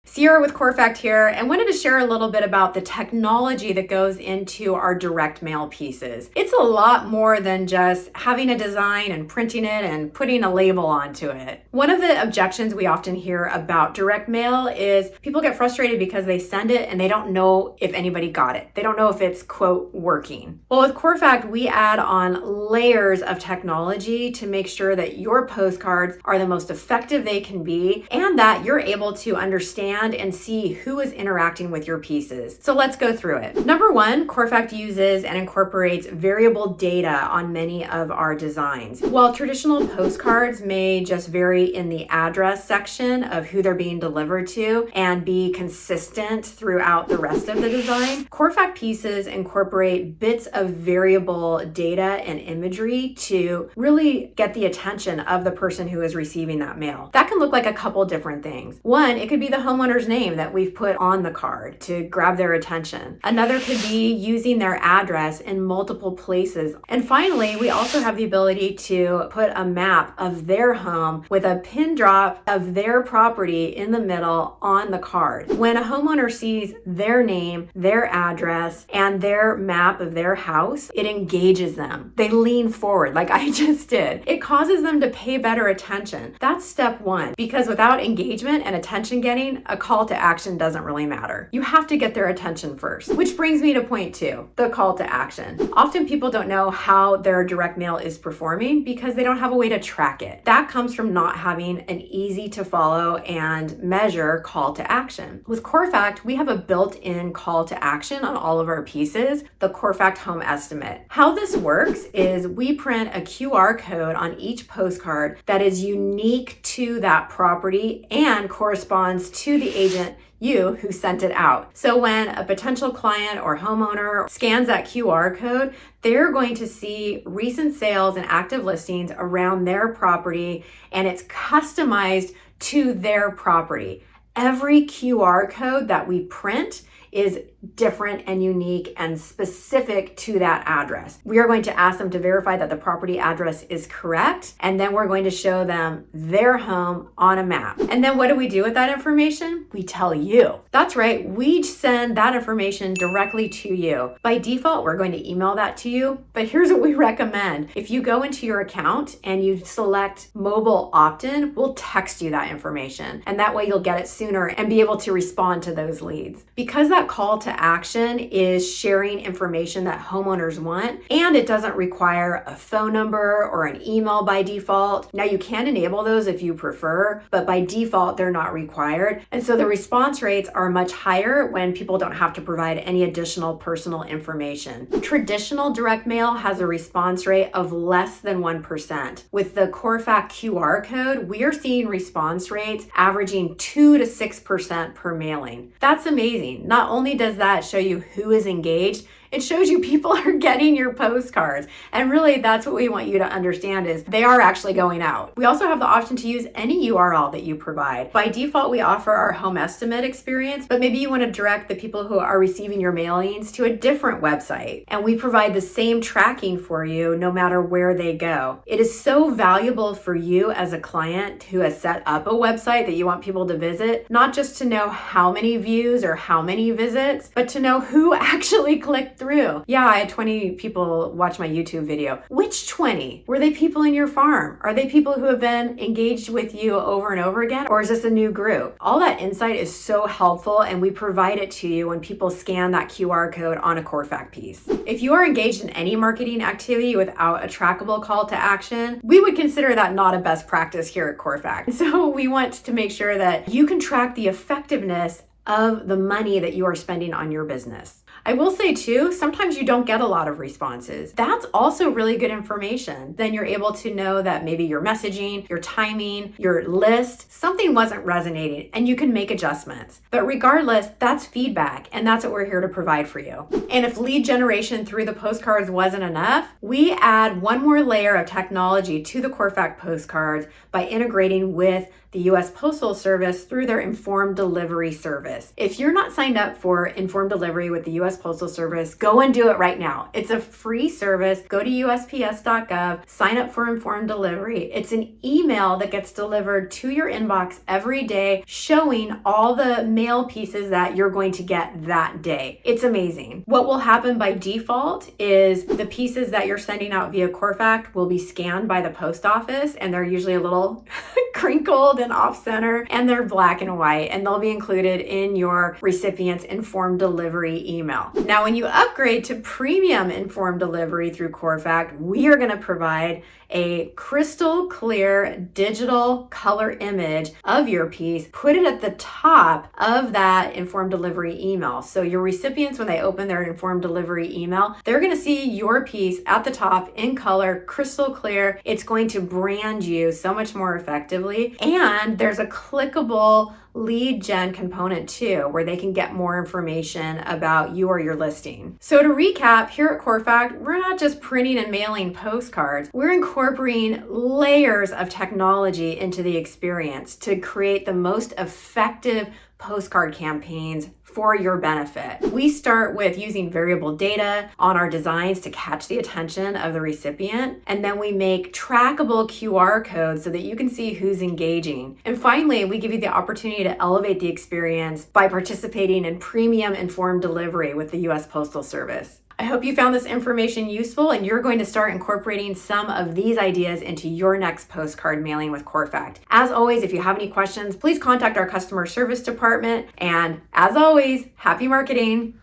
Sierra with Cfact here, and wanted to share a little bit about the technology that goes into our direct mail pieces. It's a lot more than just having a design and printing it and putting a label onto it. One of the objections we often hear about direct mail is people get frustrated because they send it and they don't know if anybody got it. They don't know if it's, quote, working. Well, with Cfact, we add on layers of technology to make sure that your postcards are the most effective they can be and that you're able to understand and see who is interacting with your pieces. So let's go through it. Number one, Cfact uses and incorporates variable data on many of our designs. While traditional postcards may just vary in the address section of who they're being delivered to and be consistent throughout the rest of the design, Cfact pieces incorporate bits of variable data and imagery to really get the attention of the person who is receiving that mail. That can look like a couple different things. One, it could be the homeowner's name that we've put on the card to grab their attention. Another could be using their address in multiple places. And finally, we also have the ability to put a map of their home with a pin drop of their property in the middle on the card. When a homeowner sees their name, their address, and their map of their house, it engages them. They lean forward like I just did. It causes them to pay better attention. That's step one, because without engagement and attention getting, a call to action doesn't really matter. You have to get their attention first, which brings me to point two, the call to action. Often people don't know how their direct mail is performing because they don't have a way to track it. That comes from not having an easy to follow and measure call to action. With Cfact, we have a built-in call to action on all of our pieces, the Cfact Home Estimate. How this works is we print a QR code on each postcard that is unique to that property and corresponds to the agent who sent it out. So when a potential client or homeowner scans that QR code, they're going to see recent sales and active listings around their property, and it's customized to their property. Every QR code that we print is different and unique and specific to that address. We are going to ask them to verify that the property address is correct, and then we're going to show them their home on a map. And then what do we do with that information? We tell you. That's right, we send that information directly to you. By default, we're going to email that to you, but here's what we recommend. If you go into your account and you select mobile opt-in, we'll text you that information, and that way you'll get it sooner and be able to respond to those leads. Because that call to action is sharing information that homeowners want, and it doesn't require a phone number or an email by default. Now you can enable those if you prefer, but by default they're not required. And so the response rates are much higher when people don't have to provide any additional personal information. Traditional direct mail has a response rate of less than 1%. With the Cfact QR code, we are seeing response rates averaging 2 to 6% per mailing. That's amazing. Not only does that show you who is engaged, it shows you people are getting your postcards. And really, that's what we want you to understand is they are actually going out. We also have the option to use any URL that you provide. By default, we offer our home estimate experience, but maybe you want to direct the people who are receiving your mailings to a different website. And we provide the same tracking for you no matter where they go. It is so valuable for you as a client who has set up a website that you want people to visit, not just to know how many views or how many visits, but to know who actually clicked through. Yeah, I had 20 people watch my YouTube video. Which 20? Were they people in your farm? Are they people who have been engaged with you over and over again? Or is this a new group? All that insight is so helpful, and we provide it to you when people scan that QR code on a Cfact piece. If you are engaged in any marketing activity without a trackable call to action, we would consider that not a best practice here at Cfact. So we want to make sure that you can track the effectiveness of the money that you are spending on your business. I will say too, sometimes you don't get a lot of responses. That's also really good information. Then you're able to know that maybe your messaging, your timing, your list, something wasn't resonating, and you can make adjustments. But regardless, that's feedback, and that's what we're here to provide for you. And if lead generation through the postcards wasn't enough, we add one more layer of technology to the Cfact postcards by integrating with the U.S. Postal Service through their informed delivery service. If you're not signed up for informed delivery with the U.S. US Postal Service, go and do it right now. It's a free service. Go to USPS.gov, sign up for informed delivery. It's an email that gets delivered to your inbox every day showing all the mail pieces that you're going to get that day. It's amazing. What will happen by default is the pieces that you're sending out via Cfact will be scanned by the post office, and they're usually a little crinkled and off center, and they're black and white, and they'll be included in your recipient's informed delivery email. Now, when you upgrade to premium informed delivery through Cfact, we are going to provide a crystal clear digital color image of your piece, put it at the top of that informed delivery email. So your recipients, when they open their informed delivery email, they're going to see your piece at the top in color, crystal clear. It's going to brand you so much more effectively. And there's a clickable lead gen component too, where they can get more information about you or your listing. So to recap, here at Cfact, we're not just printing and mailing postcards, we're incorporating layers of technology into the experience to create the most effective postcard campaigns for your benefit. We start with using variable data on our designs to catch the attention of the recipient, and then we make trackable QR codes so that you can see who's engaging. And finally, we give you the opportunity to elevate the experience by participating in premium informed delivery with the US Postal Service. I hope you found this information useful and you're going to start incorporating some of these ideas into your next postcard mailing with Cfact. As always, if you have any questions, please contact our customer service department. And as always, happy marketing.